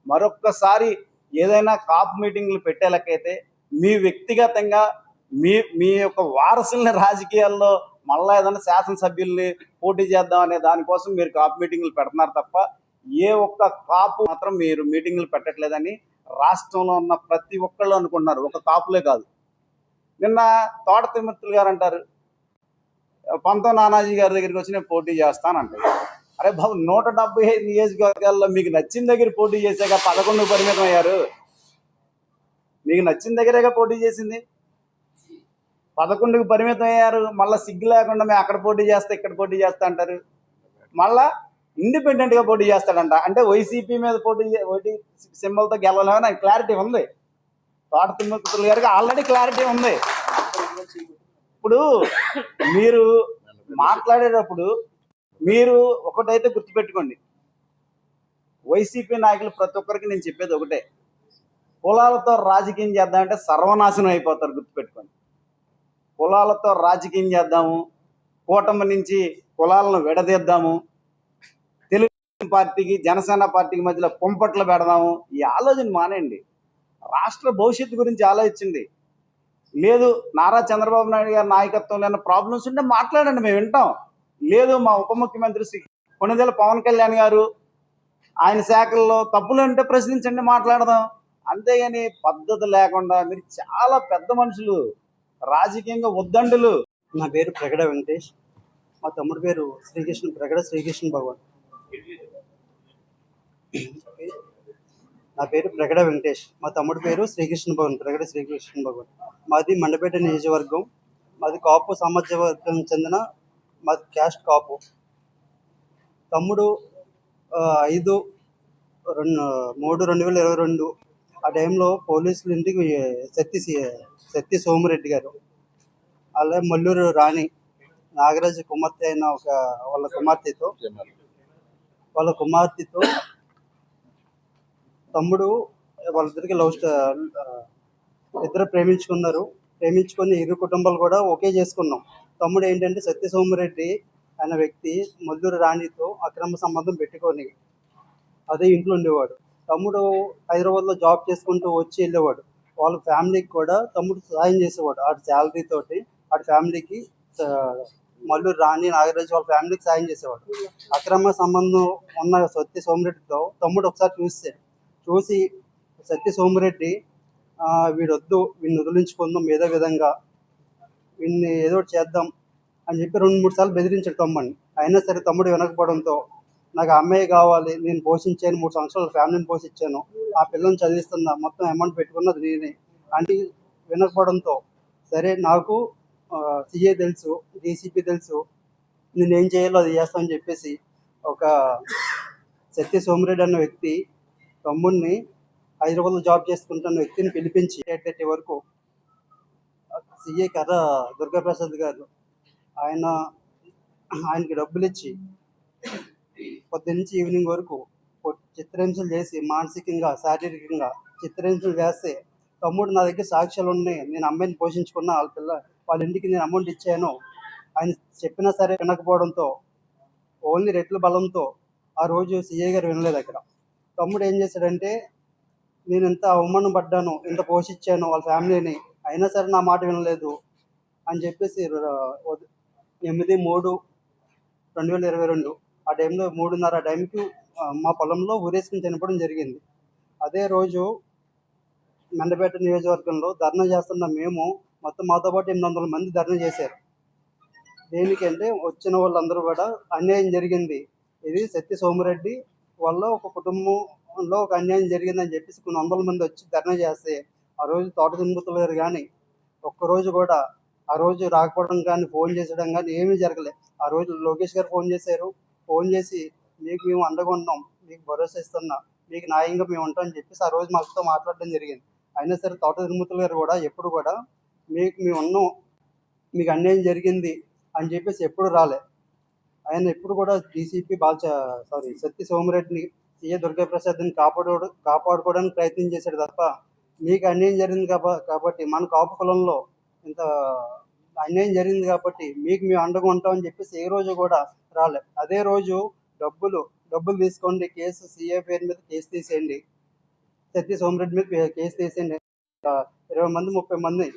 మరొక్కసారి ఏదైనా కాపు మీటింగ్లు పెట్టేలకైతే మీ వ్యక్తిగతంగా మీ యొక్క వారసుల్ని రాజకీయాల్లో మళ్ళీ ఏదైనా శాసనసభ్యుల్ని పోటీ చేద్దాం అనే దానికోసం మీరు కాపు మీటింగ్లు పెడుతున్నారు తప్ప ఏ ఒక్క కాపు మాత్రం మీరు మీటింగ్లు పెట్టట్లేదని రాష్ట్రంలో ఉన్న ప్రతి ఒక్కళ్ళు అనుకుంటున్నారు, ఒక కాపులే కాదు. నిన్న తోట తిమ్మతులు గారు అంటారు, పంతో నానాజీ గారి దగ్గరికి వచ్చి నేను పోటీ చేస్తానంటారు. అరే బాబు, 175 నియోజకవర్గాల్లో మీకు నచ్చిన దగ్గర పోటీ చేసాక 11 పరిమితం అయ్యారు. మీకు నచ్చిన దగ్గరేగా పోటీ చేసింది, 11కి పరిమితం అయ్యారు. మళ్ళీ సిగ్గు లేకుండా మేము అక్కడ పోటీ చేస్తా, ఇక్కడ పోటీ చేస్తా అంటారు. మళ్ళా ఇండిపెండెంట్గా పోటీ చేస్తాడంట. అంటే వైసీపీ మీద పోటీ సింబల్తో గెలవలేమని నాకు క్లారిటీ ఉంది. తోట తిమ్మతులు గారికి ఆల్రెడీ క్లారిటీ ఉంది. ఇప్పుడు మీరు మాట్లాడేటప్పుడు మీరు ఒకటైతే గుర్తుపెట్టుకోండి, వైసీపీ నాయకులు ప్రతి ఒక్కరికి నేను చెప్పేది ఒకటే, కులాలతో రాజకీయం చేద్దామంటే సర్వనాశనం అయిపోతారు. గుర్తుపెట్టుకోండి, కులాలతో రాజకీయం చేద్దాము, కూటమి నుంచి కులాలను విడదీద్దాము, తెలుగు పార్టీకి జనసేన పార్టీకి మధ్యలో కుంపట్లు పెడదాము, ఈ ఆలోచన మానేయండి. రాష్ట్ర భవిష్యత్తు గురించి ఆలోచించండి. లేదు నారా చంద్రబాబు నాయుడు గారి నాయకత్వంలో ప్రాబ్లమ్స్ ఉంటే మాట్లాడండి, మేము వింటాం. లేదు మా ఉప ముఖ్యమంత్రి శ్రీ కొణిదెల పవన్ కళ్యాణ్ గారు ఆయన శాఖల్లో తప్పులు ఉంటే ప్రశ్నించండి, మాట్లాడదాం. అంతేగాని పద్ధతి లేకుండా మీరు చాలా పెద్ద మనుషులు, రాజకీయంగా ఉద్దండులు. నా పేరు ప్రగడ వెంకటేష్, మా తమ్ముడు పేరు ప్రగడ శ్రీకృష్ణ భగవాన్. నా పేరు ప్రగడ వెంకటేష్, మా తమ్ముడు పేరు ప్రగడ శ్రీకృష్ణ భగవాన్. మాది మండపేట నియోజకవర్గం. మాది కాపు సామాజిక వర్గం చెందిన మాది క్యాస్ట్ కాపు. తమ్ముడు 5/3/2022 ఆ టైంలో పోలీసులు ఇంటికి సత్తి సోమిరెడ్డి గారు, అలాగే మల్లూరు రాణి నాగరాజు కుమార్తె అయిన వాళ్ళ కుమార్తెతో తమ్ముడు వాళ్ళిద్దరికి ఇద్దరు ప్రేమించుకున్నారు. ప్రేమించుకొని ఇరు కుటుంబాలు కూడా ఒకే చేసుకున్నాం. తమ్ముడు ఏంటంటే సత్య సోమిరెడ్డి అనే వ్యక్తి మల్లూరు రాణితో అక్రమ సంబంధం పెట్టుకొని అదే ఇంట్లో ఉండేవాడు. తమ్ముడు హైదరాబాద్లో జాబ్ చేసుకుంటూ వచ్చి వెళ్ళేవాడు. వాళ్ళ ఫ్యామిలీకి కూడా తమ్ముడు సహాయం చేసేవాడు. ఆడి శాలరీ తోటి ఆడి ఫ్యామిలీకి మల్లూరు రాణి నాగరాజు వాళ్ళ ఫ్యామిలీకి సాయం చేసేవాడు. అక్రమ సంబంధం ఉన్న సత్య సోమిరెడ్డితో తమ్ముడు ఒకసారి చూసి సత్య సోమిరెడ్డి వీడొద్దు, వీడిని వదిలించుకుందాం, ఏదో విధంగా వీడిని ఏదో ఒకటి చేద్దాం అని చెప్పి 2-3 సార్లు బెదిరించాడు తమ్ముడిని. అయినా సరే తమ్ముడు వినకపోవడంతో నాకు ఆ అమ్మాయి కావాలి, నేను పోషించాను, 3 సంవత్సరాలు ఫ్యామిలీని పోషించాను, ఆ పిల్లల్ని చదివిస్తున్నా, మొత్తం అమౌంట్ పెట్టుకున్నది నేనే అంటే వినకపోవడంతో సరే నాకు సిఏ తెలుసు, డీసీపీ తెలుసు, నేనేం చేయాలో అది చేస్తామని చెప్పేసి ఒక సత్య సోమిరెడ్డి అన్న వ్యక్తి తమ్ముడిని హైదరాబాద్లో జాబ్ చేసుకుంటున్న వ్యక్తిని పిలిపించి 8:30 వరకు సిఏ కర్ర దుర్గాప్రసాద్ గారు ఆయనకి డబ్బులు ఇచ్చి పొద్దున్నుంచి ఈవినింగ్ వరకు చిత్రహింసలు చేసి మానసికంగా శారీరకంగా చిత్రహింసలు చేస్తే తమ్ముడు నా దగ్గర సాక్ష్యాలు ఉన్నాయి, నేను అమ్మాయిని పోషించుకున్న వాళ్ళ ఇంటికి నేను అమౌంట్ ఇచ్చాను ఆయన చెప్పినా సరే వినకపోవడంతో ఓన్లీ రెట్ల బలంతో ఆ రోజు సిఐ గారు వినలేదు. అక్కడ తమ్ముడు ఏం చేశాడంటే నేను ఎంత అవమానం పడ్డాను, ఎంత పోషించాను వాళ్ళ ఫ్యామిలీని, అయినా సరే నా మాట వినలేదు అని చెప్పేసి 8/3/2022 ఆ టైంలో 3:30 ఆ టైంకి మా పొలంలో ఊరేసుకుని చనిపోవడం జరిగింది. అదే రోజు మండపేట నియోజకవర్గంలో ధర్నా చేస్తున్న మేము మొత్తం మాతో పాటు 800 మంది ధర్నా చేశారు. దేనికంటే వచ్చిన వాళ్ళందరూ కూడా అన్యాయం జరిగింది, ఇది సత్య సోమిరెడ్డి వల్ల ఒక కుటుంబంలో ఒక అన్యాయం జరిగిందని చెప్పేసి కొన్ని 100 మంది వచ్చి ధర్నా చేస్తే ఆ రోజు తోట తిరుమతులు గారు కానీ ఒక్కరోజు కూడా ఆ రోజు రాకపోవడం కానీ ఫోన్ చేసడం కానీ ఏమీ జరగలేదు. ఆ రోజు లోకేష్ గారు ఫోన్ చేసి మీకు మేము అండగా ఉన్నాం, మీకు భరోసా ఇస్తున్నా, మీకు న్యాయంగా మేము ఉంటామని చెప్పేసి ఆ రోజు మాతో మాట్లాడడం జరిగింది. అయినా సరే తోట తిరుమతులు గారు కూడా ఎప్పుడు కూడా మేము ఉన్నాం, మీకు అన్యాయం జరిగింది అని చెప్పేసి ఎప్పుడు రాలే. ఆయన ఎప్పుడు కూడా డీసీపీ సత్య సోమిరెడ్డిని సిఏ దుర్గాప్రసాద్ని కాపాడుకోవడానికి ప్రయత్నం చేశాడు తప్ప మీకు అన్యాయం జరిగింది కాబట్టి మన కాపు కులంలో ఇంత అన్యాయం జరిగింది కాబట్టి మీకు మేము అండగా ఉంటామని చెప్పేసి ఏ రోజు కూడా రాలే. అదే రోజు డబ్బులు తీసుకోండి, కేసు సిఏ పేరు మీద కేసు తీసేయండి, సత్య సోమిరెడ్డి మీద కేసు తీసేయండి, 20 మంది 30 మంది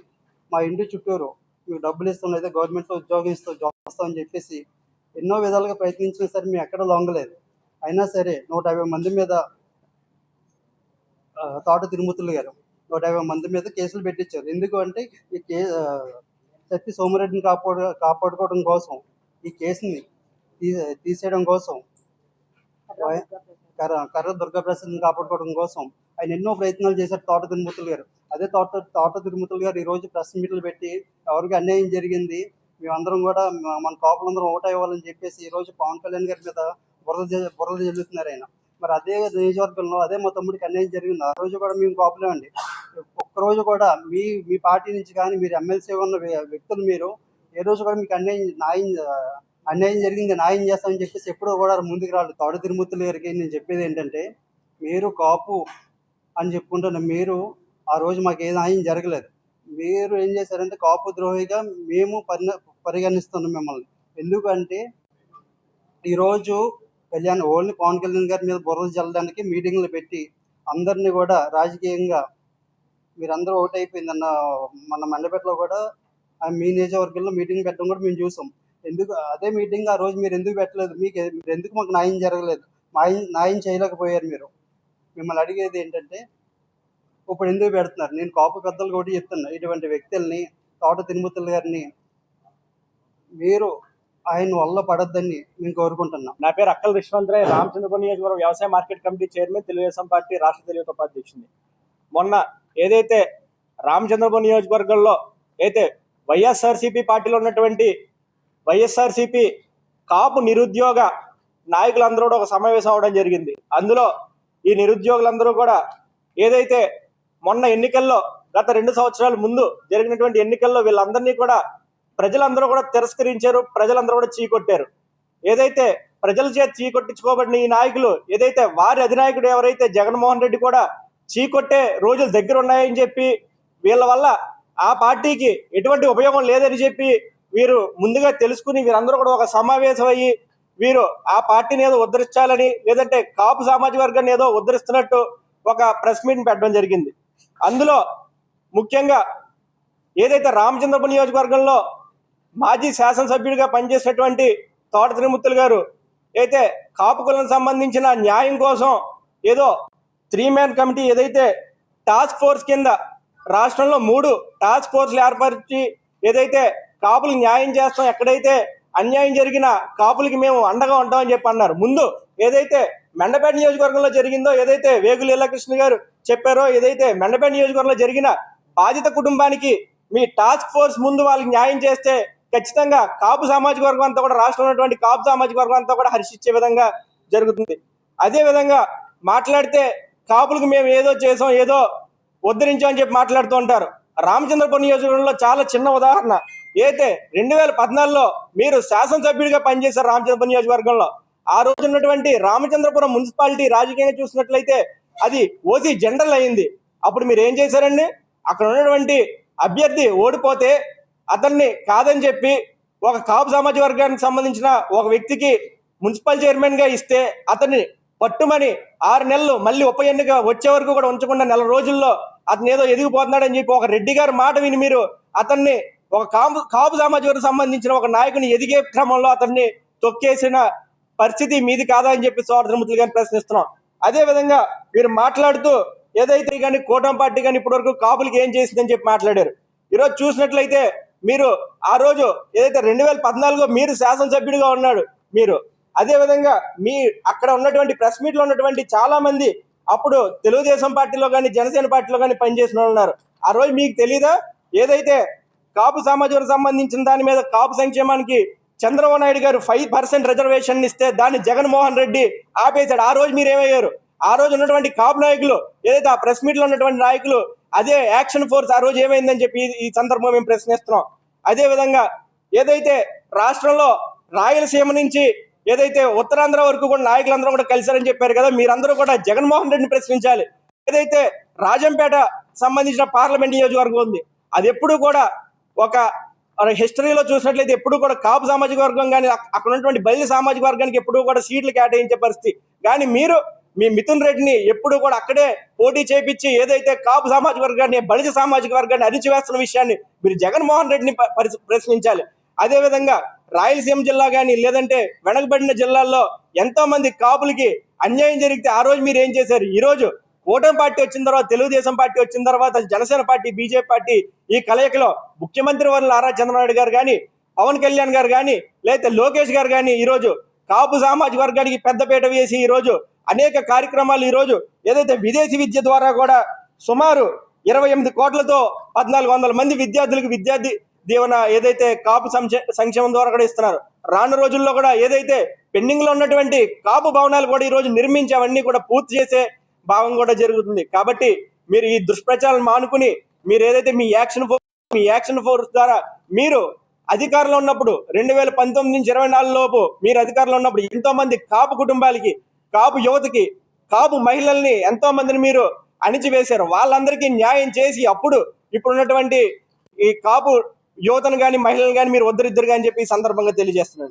మా ఇంటి చుట్టూరు మీకు డబ్బులు ఇస్తాం లేదా గవర్నమెంట్లో ఉద్యోగం ఇస్తామని చెప్పేసి ఎన్నో విధాలుగా ప్రయత్నించినా సరే మేము ఎక్కడ లొంగలేదు. అయినా సరే 150 మంది మీద తోట తిరుమతులు గారు 150 మంది మీద కేసులు పెట్టించారు. ఎందుకు అంటే ఈ సత్య సోమిరెడ్డిని కాపాడుకోవడం కోసం, ఈ కేసుని తీసేయడం కోసం, కర్ర దుర్గాప్రసాద్ని కాపాడుకోవడం కోసం ఆయన ఎన్నో ప్రయత్నాలు చేశారు తోట తిరుమతులు గారు. అదే తోట తిరుమతులు గారు ఈరోజు ప్రెస్ మీట్లు పెట్టి ఎవరికి అన్యాయం జరిగింది, మేమందరం కూడా మన కాపులందరం ఓటు ఇవ్వాలని చెప్పేసి ఈరోజు పవన్ కళ్యాణ్ గారి మీద బురద జల్లుతున్నారు ఆయన. మరి అదే నియోజకవర్గంలో అదే మా తమ్ముడికి అన్యాయం జరిగింది. ఆ రోజు కూడా మేము కాపులేమండి. ఒక్కరోజు కూడా మీ పార్టీ నుంచి కానీ మీరు ఎమ్మెల్సీ ఉన్న వ్యక్తులు మీరు ఏ రోజు కూడా మీకు అన్యాయం జరిగింది న్యాయం చేస్తామని చెప్పేసి ఎప్పుడూ కూడా ముందుకు రాలేదు. తోట తిరుమతులు గారికి నేను చెప్పేది ఏంటంటే మీరు కాపు అని చెప్పుకుంటున్న మీరు ఆ రోజు మాకు ఏ న్యాయం జరగలేదు. మీరు ఏం చేశారంటే కాపు ద్రోహిగా మేము పరిగణిస్తున్నాం మిమ్మల్ని. ఎందుకంటే ఈరోజు ఓన్లీ పవన్ కళ్యాణ్ గారి మీద బుర్ర చల్లడానికి మీటింగ్లు పెట్టి అందరినీ కూడా రాజకీయంగా మీరందరూ ఓటు అయిపోయిందన్న మన మండపేటలో కూడా మీ నియోజకవర్గంలో మీటింగ్ పెట్టడం కూడా మేము చూసాం. అదే మీటింగ్ ఆ రోజు మీరు ఎందుకు పెట్టలేదు, మీరు ఎందుకు మాకు న్యాయం జరగలేదు, న్యాయం చేయలేకపోయారు మీరు. మిమ్మల్ని అడిగేది ఏంటంటే ఇప్పుడు ఎందుకు పెడుతున్నారు? నేను కాపు పెద్దలు కూడా చెప్తున్నా, ఇటువంటి వ్యక్తుల్ని తోట తిరుమతులు గారిని మీరు ఆయన వల్ల పడద్దని నేను కోరుకుంటున్నాను. నా పేరు అక్కల్ విశ్వంతరాయ్, రామచంద్రపురం నియోజకవర్గం వ్యవసాయ market committee chairman, Telugu Desam party రాష్ట్ర తెలుగు ఉపాధ్యక్షుడిని. మొన్న ఏదైతే రామచంద్రపురం నియోజకవర్గంలో అయితే వైఎస్ఆర్సీపీ పార్టీలో ఉన్నటువంటి వైఎస్ఆర్సీపీ కాపు నిరుద్యోగ నాయకులందరూ కూడా ఒక సమావేశం అవడం జరిగింది. అందులో ఈ నిరుద్యోగులందరూ కూడా ఏదైతే మొన్న ఎన్నికల్లో గత 2 సంవత్సరాల ముందు జరిగినటువంటి ఎన్నికల్లో వీళ్ళందరినీ కూడా ప్రజలందరూ కూడా తిరస్కరించారు, ప్రజలందరూ కూడా చీకొట్టారు. ఏదైతే ప్రజల చేత చీకొట్టించుకోబడిన ఈ నాయకులు ఏదైతే వారి అధినాయకుడు ఎవరైతే జగన్మోహన్ రెడ్డి కూడా చీకొట్టే రోజులు దగ్గర ఉన్నాయని చెప్పి వీళ్ళ వల్ల ఆ పార్టీకి ఎటువంటి ఉపయోగం లేదని చెప్పి వీరు ముందుగా తెలుసుకుని వీరందరూ కూడా ఒక సమావేశం అయ్యి వీరు ఆ పార్టీని ఏదో ఉద్ధరించాలని, లేదంటే కాపు సామాజిక వర్గాన్ని ఏదో ఉద్ధరిస్తున్నట్టు ఒక ప్రెస్ మీట్ పెట్టడం జరిగింది. అందులో ముఖ్యంగా ఏదైతే రామచంద్రపురం నియోజకవర్గంలో మాజీ శాసనసభ్యుడిగా పనిచేసినటువంటి తోట త్రిమూర్తులు గారు అయితే కాపు కులానికి సంబంధించిన న్యాయం కోసం ఏదో 3 మ్యాన్ కమిటీ ఏదైతే టాస్క్ ఫోర్స్ కింద రాష్ట్రంలో 3 టాస్క్ ఫోర్స్లు ఏర్పరిచి ఏదైతే కాపులకు న్యాయం చేస్తాం, ఎక్కడైతే అన్యాయం జరిగిన కాపులకి మేము అండగా ఉంటామని చెప్పి అన్నారు. ముందు ఏదైతే మెండపేట నియోజకవర్గంలో జరిగిందో, ఏదైతే వేగు లీలాకృష్ణ గారు చెప్పారో, ఏదైతే మెండపేట నియోజకవర్గంలో జరిగిన బాధిత కుటుంబానికి మీ టాస్క్ ఫోర్స్ ముందు వాళ్ళకి న్యాయం చేస్తే ఖచ్చితంగా కాపు సామాజిక వర్గం అంతా కూడా, రాష్ట్రంలో ఉన్నటువంటి కాపు సామాజిక వర్గం అంతా కూడా హర్షించే విధంగా జరుగుతుంది. అదే విధంగా మాట్లాడితే కాపులకు మేము ఏదో చేసాం, ఏదో ఉద్ధరించామని చెప్పి మాట్లాడుతూ ఉంటారు. రామచంద్రపురం నియోజకవర్గంలో చాలా చిన్న ఉదాహరణ. అయితే 2014లో మీరు శాసనసభ్యుడిగా పనిచేశారు రామచంద్రపురం నియోజకవర్గంలో. ఆ రోజు ఉన్నటువంటి రామచంద్రపురం మున్సిపాలిటీ రాజకీయంగా చూసినట్లయితే అది ఓసీ జనరల్ అయింది. అప్పుడు మీరు ఏం చేశారండి? అక్కడ ఉన్నటువంటి అభ్యర్థి ఓడిపోతే అతన్ని కాదని చెప్పి ఒక కాపు సామాజిక వర్గానికి సంబంధించిన ఒక వ్యక్తికి మున్సిపల్ చైర్మన్ గా ఇస్తే అతన్ని పట్టుమని 6 నెలలు మళ్ళీ ఉప ఎన్నిక వచ్చే వరకు కూడా ఉంచకుండా 4 రోజుల్లో అతను ఏదో ఎదిగిపోతున్నాడని చెప్పి ఒక రెడ్డి గారి మాట విని మీరు అతన్ని ఒక కాపు సామాజిక వర్గం సంబంధించిన ఒక నాయకుని ఎదిగే క్రమంలో అతన్ని తొక్కేసిన పరిస్థితి మీది కాదా అని చెప్పి సోదరముతులు గారిని ప్రశ్నిస్తున్నాం. అదే విధంగా మీరు మాట్లాడుతూ ఏదైతే కానీ కూటమి పార్టీ కానీ ఇప్పటి వరకు కాపులకి ఏం చేసిందని చెప్పి మాట్లాడారు. ఈరోజు చూసినట్లయితే మీరు ఆ రోజు ఏదైతే 2014లో మీరు శాసనసభ్యుడిగా ఉన్నాడు మీరు, అదే విధంగా మీ అక్కడ ఉన్నటువంటి ప్రెస్ మీట్ లో ఉన్నటువంటి చాలా మంది అప్పుడు తెలుగుదేశం పార్టీలో కానీ జనసేన పార్టీలో కానీ పనిచేసిన వాళ్ళు ఉన్నారు. ఆ రోజు మీకు తెలీదా? ఏదైతే కాపు సామాజిక సంబంధించిన దాని మీద కాపు సంక్షేమానికి చంద్రబాబు నాయుడు గారు 5% రిజర్వేషన్ ఇస్తే దాన్ని జగన్మోహన్ రెడ్డి ఆపేశాడు. ఆ రోజు మీరు ఏమయ్యారు? ఆ రోజు ఉన్నటువంటి కాపు నాయకులు, ఏదైతే ఆ ప్రెస్ మీట్ లో ఉన్నటువంటి నాయకులు, అదే యాక్షన్ ఫోర్స్ ఆ రోజు ఏమైందని చెప్పి ఈ సందర్భంగా మేము ప్రశ్నిస్తున్నాం. అదే విధంగా ఏదైతే రాష్ట్రంలో రాయలసీమ నుంచి ఏదైతే ఉత్తరాంధ్ర వరకు కూడా నాయకులందరూ కూడా కలిశారని చెప్పారు కదా, మీరందరూ కూడా జగన్మోహన్ రెడ్డిని ప్రశ్నించాలి. ఏదైతే రాజంపేట సంబంధించిన పార్లమెంట్ నియోజకవర్గం ఉంది, అది ఎప్పుడు కూడా ఒక హిస్టరీలో చూసినట్లయితే ఎప్పుడు కూడా కాపు సామాజిక వర్గం కానీ అక్కడ ఉన్నటువంటి బలిజ సామాజిక వర్గానికి ఎప్పుడు కూడా సీట్లు కేటాయించే పరిస్థితి. కానీ మీరు మీ మిథున్ రెడ్డిని ఎప్పుడు కూడా అక్కడే పోటీ చేపించి ఏదైతే కాపు సామాజిక వర్గాన్ని బలిజ సామాజిక వర్గాన్ని అణిచివేస్తున్న విషయాన్ని మీరు జగన్మోహన్ రెడ్డిని ప్రశ్నించాలి. అదేవిధంగా రాయలసీమ జిల్లా కానీ లేదంటే వెనకబడిన జిల్లాల్లో ఎంతో మంది కాపులకి అన్యాయం జరిగితే ఆ రోజు మీరు ఏం చేశారు? ఈ రోజు కూటమి పార్టీ వచ్చిన తర్వాత, తెలుగుదేశం పార్టీ వచ్చిన తర్వాత, జనసేన పార్టీ, బీజేపీ పార్టీ ఈ కలయికలో ముఖ్యమంత్రి వారు నారా చంద్రబాబు గారు కానీ, పవన్ కళ్యాణ్ గారు కానీ, లేకపోతే లోకేష్ గారు కానీ ఈరోజు కాపు సామాజిక వర్గానికి పెద్దపీట వేసి ఈరోజు అనేక కార్యక్రమాలు, ఈరోజు ఏదైతే విదేశీ విద్య ద్వారా కూడా సుమారు 28 కోట్లతో 1400 మంది విద్యార్థులకు విద్యార్థి దీవెన ఏదైతే కాపు సంక్షేమం ద్వారా కూడా ఇస్తున్నారు. రాను రోజుల్లో కూడా ఏదైతే పెండింగ్ లో ఉన్నటువంటి కాపు భవనాలు కూడా ఈ రోజు నిర్మించి అవన్నీ కూడా పూర్తి చేసే భావం కూడా జరుగుతుంది. కాబట్టి మీరు ఈ దుష్ప్రచారాలను మానుకుని మీరు ఏదైతే మీ యాక్షన్ ఫోర్స్ ద్వారా మీరు అధికారంలో ఉన్నప్పుడు 2019 నుంచి 24 లోపు మీరు అధికారంలో ఉన్నప్పుడు ఎంతో మంది కాపు కుటుంబాలకి, కాపు యువతకి, కాపు మహిళల్ని ఎంతో మందిని మీరు అణిచివేశారు. వాళ్ళందరికీ న్యాయం చేసి అప్పుడు ఇప్పుడు ఉన్నటువంటి ఈ కాపు యువతను కానీ మహిళలను కానీ మీరు ఉద్ధరిద్దరు అని చెప్పి ఈ సందర్భంగా తెలియజేస్తున్నాను.